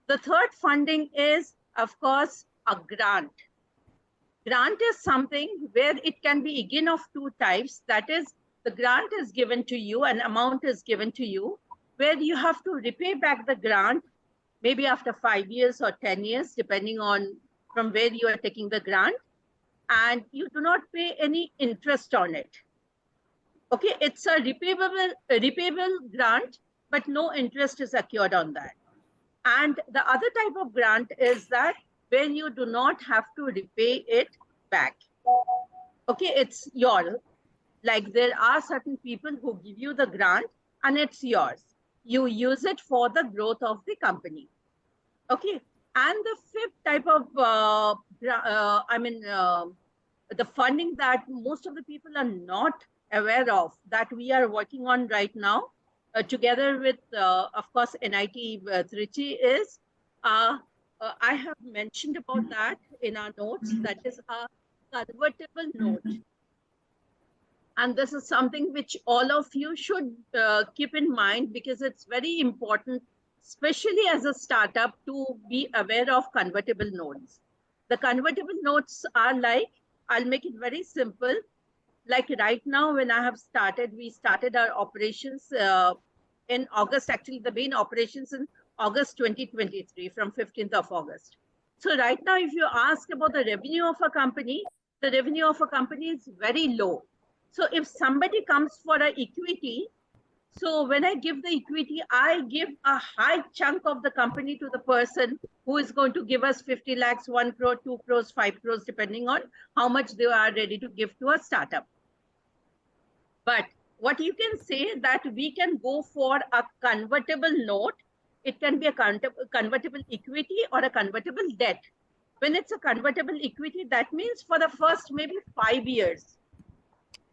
The third funding is, of course, a grant. Grant is something where it can be again of two types. That is, the grant is given to you, an amount is given to you, where you have to repay back the grant, maybe after 5 years or 10 years, depending on from where you are taking the grant, and you do not pay any interest on it. Okay, it's a repayable grant, but no interest is accrued on that. And the other type of grant is that when you do not have to repay it back. Okay, it's yours. Like there are certain people who give you the grant and it's yours. You use it for the growth of the company. Okay, and the fifth type of, the funding that most of the people are not aware of, that we are working on right now, together with, of course, NIT Trichy is, I have mentioned about that in our notes, that is a convertible note. And this is something which all of you should keep in mind, because it's very important, especially as a startup, to be aware of convertible notes. The convertible notes are like, I'll make it very simple. Like right now, when I have started, we started our operations in August, actually the main operations in August 2023, from 15th of August. So right now, if you ask about the revenue of a company, the revenue of a company is very low. So if somebody comes for an equity, so when I give the equity, I give a high chunk of the company to the person who is going to give us 50 lakhs, 1 crore, 2 crores, 5 crores, depending on how much they are ready to give to a startup. But what you can say that we can go for a convertible note. It can be a convertible equity or a convertible debt. When it's a convertible equity, that means for the first maybe 5 years,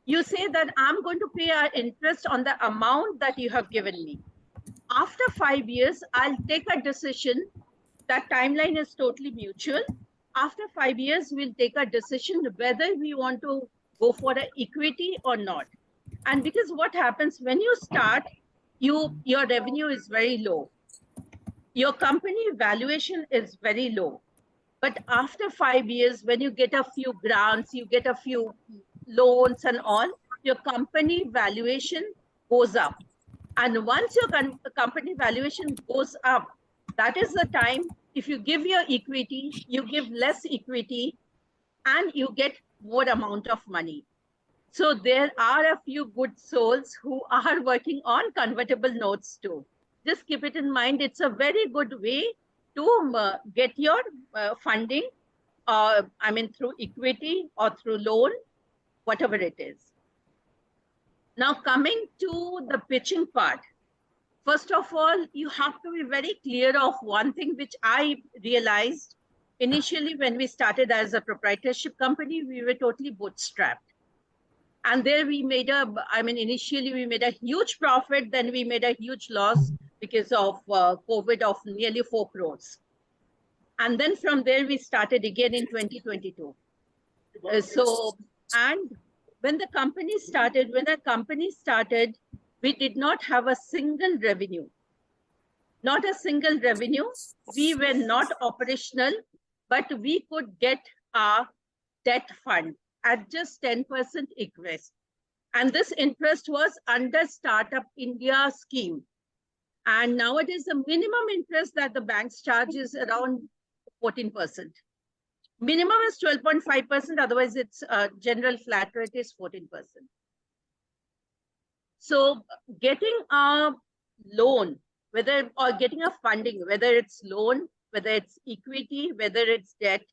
you say that I'm going to pay our interest on the amount that you have given me. After 5 years, I'll take a decision. That timeline is totally mutual. After 5 years, we'll take a decision whether we want to go for an equity or not. And because what happens when you start, your revenue is very low. Your company valuation is very low. But after 5 years, when you get a few grants, you get a few loans and all, your company valuation goes up. And once your company valuation goes up, that is the time, if you give your equity, you give less equity and you get more amount of money. So there are a few good souls who are working on convertible notes too. Just keep it in mind. It's a very good way to get your funding, through equity or through loan, whatever it is. Now coming to the pitching part. First of all, you have to be very clear of one thing which I realized initially when we started as a proprietorship company, we were totally bootstrapped. And there we made initially we made a huge profit, then we made a huge loss because of COVID of nearly 4 crores. And then from there, we started again in 2022. And when the company started, we did not have a single revenue. Not a single revenue. We were not operational, but we could get our debt fund at just 10% interest. And this interest was under Startup India scheme. And nowadays, the minimum interest that the banks charge is around 14%. Minimum is 12.5%, otherwise it's general flat rate is 14%. So getting a loan, or getting a funding, whether it's loan, whether it's equity, whether it's debt,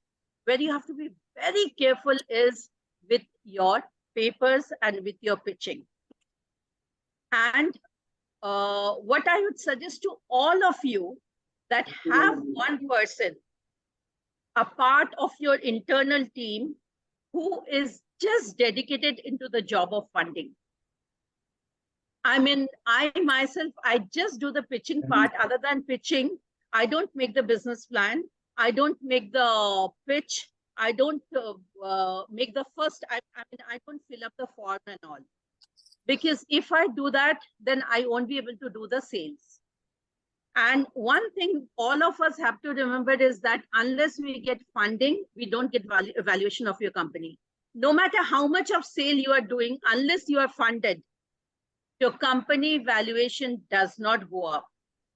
where you have to be very careful is with your papers and with your pitching. And what I would suggest to all of you, that have one person, a part of your internal team, who is just dedicated into the job of funding. I myself, I just do the pitching part. Other than pitching, I don't make the business plan. I don't make the pitch. I don't make the first, I don't fill up the form and all. Because if I do that, then I won't be able to do the sales. And one thing all of us have to remember is that unless we get funding, we don't get valuation of your company. No matter how much of sale you are doing, unless you are funded, your company valuation does not go up.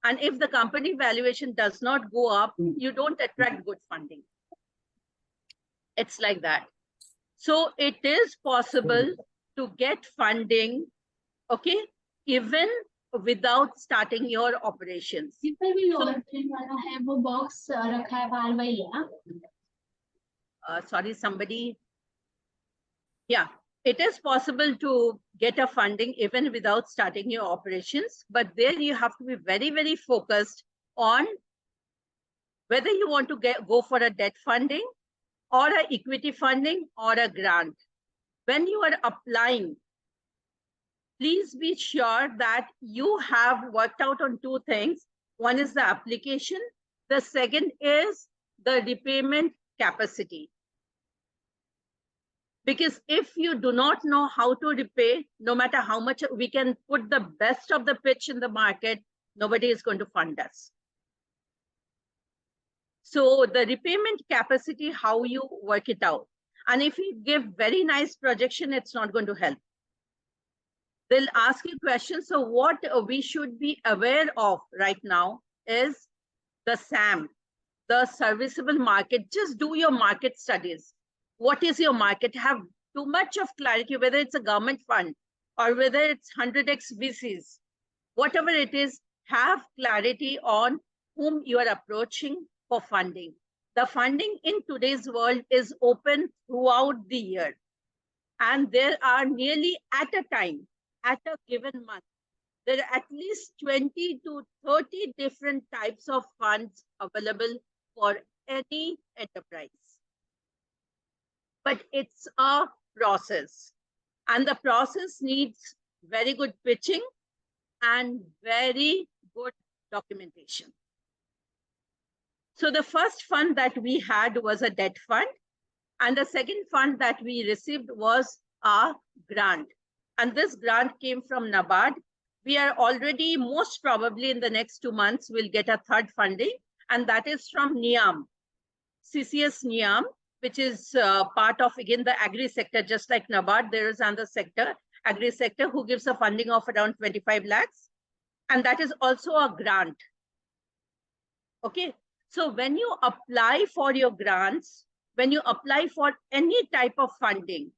And if the company valuation does not go up, you don't attract good funding. It's like that. So it is possible to get funding, okay, even without starting your operations. Sorry, somebody. Yeah, it is possible to get a funding even without starting your operations, but there you have to be very, very focused on whether you want to go for a debt funding or a equity funding or a grant. When you are applying, please be sure that you have worked out on two things. One is the application. The second is the repayment capacity. Because if you do not know how to repay, no matter how much we can put the best of the pitch in the market, nobody is going to fund us. So the repayment capacity, how you work it out. And if you give very nice projection, it's not going to help. They'll ask you questions. So what we should be aware of right now is the SAM, the serviceable market. Just do your market studies. What is your market? Have too much of clarity, whether it's a government fund or whether it's 100x VCs, whatever it is, have clarity on whom you are approaching for funding. The funding in today's world is open throughout the year. And there are nearly at a time, at a given month, there are at least 20 to 30 different types of funds available for any enterprise. But it's a process. And the process needs very good pitching and very good documentation. So the first fund that we had was a debt fund. And the second fund that we received was a grant. And this grant came from NABARD. We are already, most probably in the next 2 months, we'll get a third funding. And that is from NIAM, CCS NIAM, which is part of, again, the agri sector. Just like NABARD, there is another sector, agri sector, who gives a funding of around 25 lakhs. And that is also a grant. Okay. So when you apply for your grants, when you apply for any type of funding,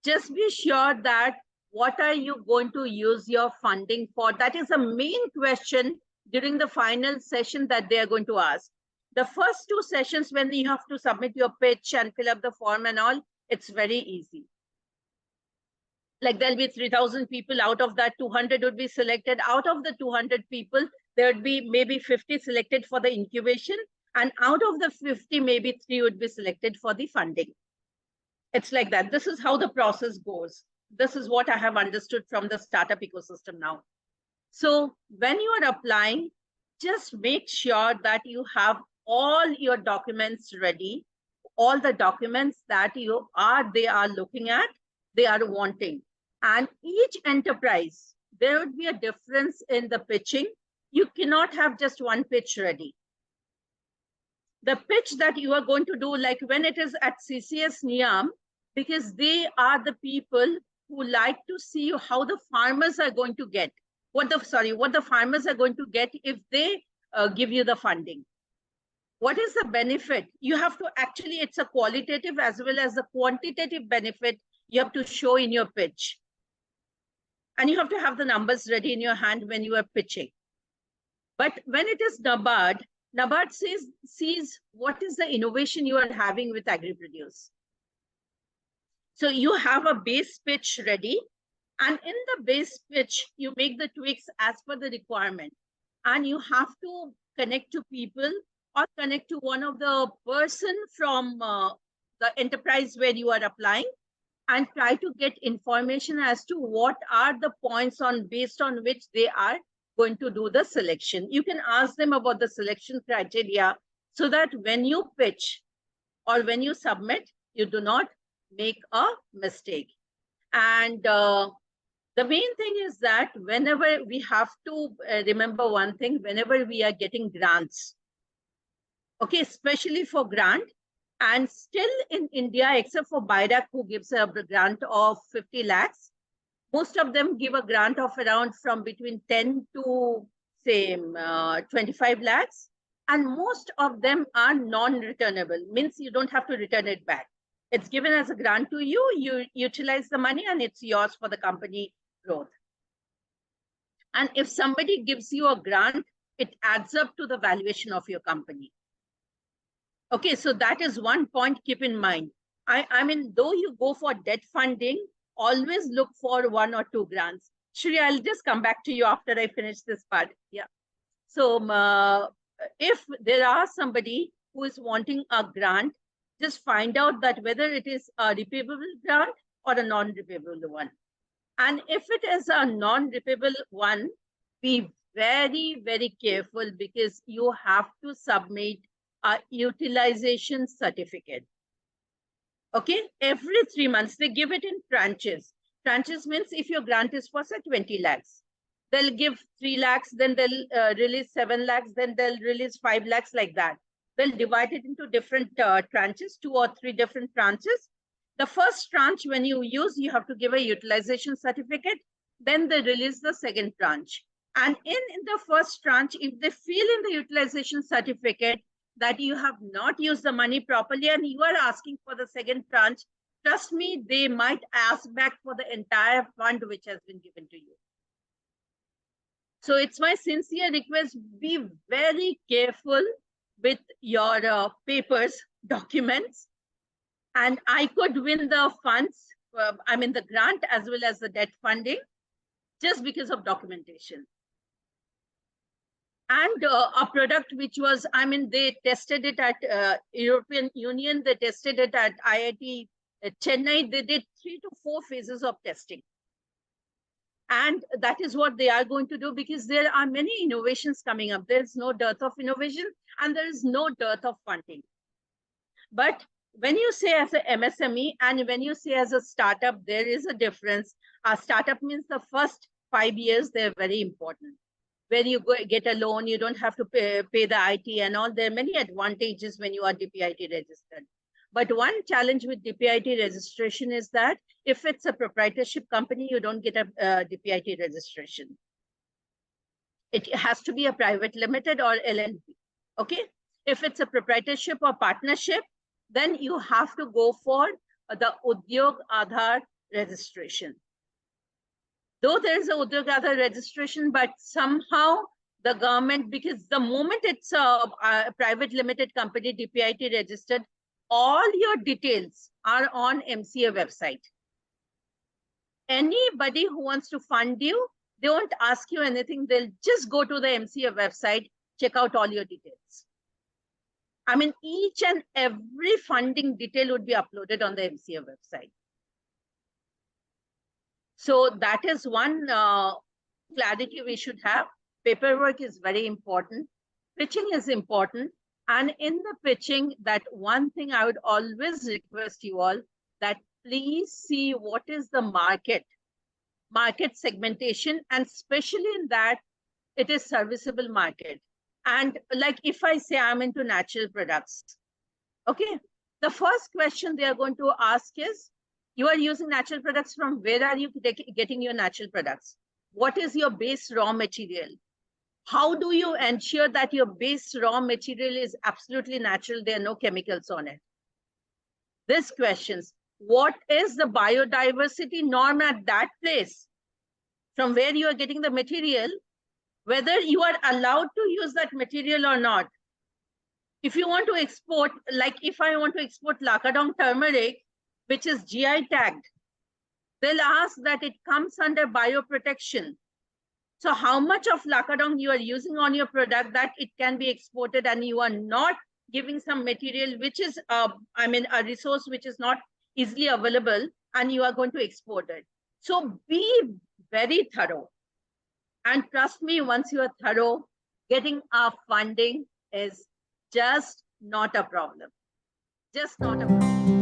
just be sure that what are you going to use your funding for? That is the main question during the final session that they are going to ask. The first 2 sessions, when you have to submit your pitch and fill up the form and all, it's very easy. Like there'll be 3,000 people. Out of that, 200 would be selected. Out of the 200 people, there would be maybe 50 selected for the incubation. And out of the 50, maybe 3 would be selected for the funding. It's like that. This is how the process goes. This is what I have understood from the startup ecosystem now. So when you are applying, just make sure that you have all your documents ready, all the documents that they are looking at, they are wanting. And each enterprise, there would be a difference in the pitching. You cannot have just one pitch ready. The pitch that you are going to do, like when it is at CCS NIAM, because they are the people who like to see how the farmers are going to get, what the farmers are going to get if they give you the funding. What is the benefit? You have to actually, it's a qualitative as well as a quantitative benefit you have to show in your pitch. And you have to have the numbers ready in your hand when you are pitching. But when it is NABARD, NABARD sees what is the innovation you are having with AgriProduce. So you have a base pitch ready. And in the base pitch, you make the tweaks as per the requirement. And you have to connect to people or connect to one of the person from the enterprise where you are applying and try to get information as to what are the points based on which they are going to do the selection. You can ask them about the selection criteria so that when you pitch or when you submit, you do not make a mistake. And the The main thing is that whenever we have to remember one thing, whenever we are getting grants, okay, especially for grant, and still in India, except for BIRAC, who gives a grant of 50 lakhs, most of them give a grant of around from between 10 to say 25 lakhs. And most of them are non-returnable, means you don't have to return it back. It's given as a grant to you, you utilize the money and it's yours for the company growth. And if somebody gives you a grant, it adds up to the valuation of your company. Okay, so that is one point, keep in mind. I mean, though you go for debt funding, always look for 1 or 2 grants. Shri, I'll just come back to you after I finish this part. Yeah. So if there are somebody who is wanting a grant, just find out that whether it is a repayable grant or a non-repayable one. And if it is a non-repayable one, be very, very careful, because you have to submit a utilization certificate. Okay, every 3 months, they give it in tranches. Tranches means if your grant is for say 20 lakhs, they'll give 3 lakhs, then they'll release 7 lakhs, then they'll release 5 lakhs, like that. They'll divide it into different tranches, 2 or 3 different tranches. The first tranche, when you use, you have to give a utilization certificate. Then they release the second tranche. And in the first tranche, if they feel in the utilization certificate that you have not used the money properly and you are asking for the second tranche, trust me, they might ask back for the entire fund which has been given to you. So it's my sincere request, be very careful with your papers, documents. And I could win the funds, I mean the grant as well as the debt funding, just because of documentation. And a product which was, I mean, they tested it at European Union, they tested it at IIT Chennai, they did 3 to 4 phases of testing. And that is what they are going to do, because there are many innovations coming up. There's no dearth of innovation and there is no dearth of funding. But when you say as a MSME and when you say as a startup, there is a difference. A startup means the first 5 years, they're very important. When you get a loan, you don't have to pay the IT and all. There are many advantages when you are DPIT registered. But one challenge with DPIT registration is that if it's a proprietorship company, you don't get a DPIT registration. It has to be a private limited or LLP. Okay. If it's a proprietorship or partnership, then you have to go for the Udyog Aadhaar registration. Though there is a Udyog Aadhaar registration, but somehow the government, because the moment it's a private limited company, DPIT registered, all your details are on MCA website. Anybody who wants to fund you, they won't ask you anything. They'll just go to the MCA website, check out all your details. I mean, each and every funding detail would be uploaded on the MCA website. So that is one clarity we should have. Paperwork is very important. Pitching is important. And in the pitching, that one thing I would always request you all, that please see what is the market segmentation, and especially in that, it is serviceable market. And like if I say I'm into natural products, okay, the first question they are going to ask is, you are using natural products, from where are you getting your natural products? What is your base raw material? How do you ensure that your base raw material is absolutely natural? There are no chemicals on it. These questions. What is the biodiversity norm at that place? From where you are getting the material, whether you are allowed to use that material or not. If you want to export, like if I want to export Lakadong turmeric, which is GI tagged, they'll ask that it comes under bioprotection. So how much of Lakadong you are using on your product that it can be exported, and you are not giving some material which is, I mean, a resource which is not easily available, and you are going to export it. So be very thorough. And trust me, once you are thorough, getting our funding is just not a problem. Just not a problem.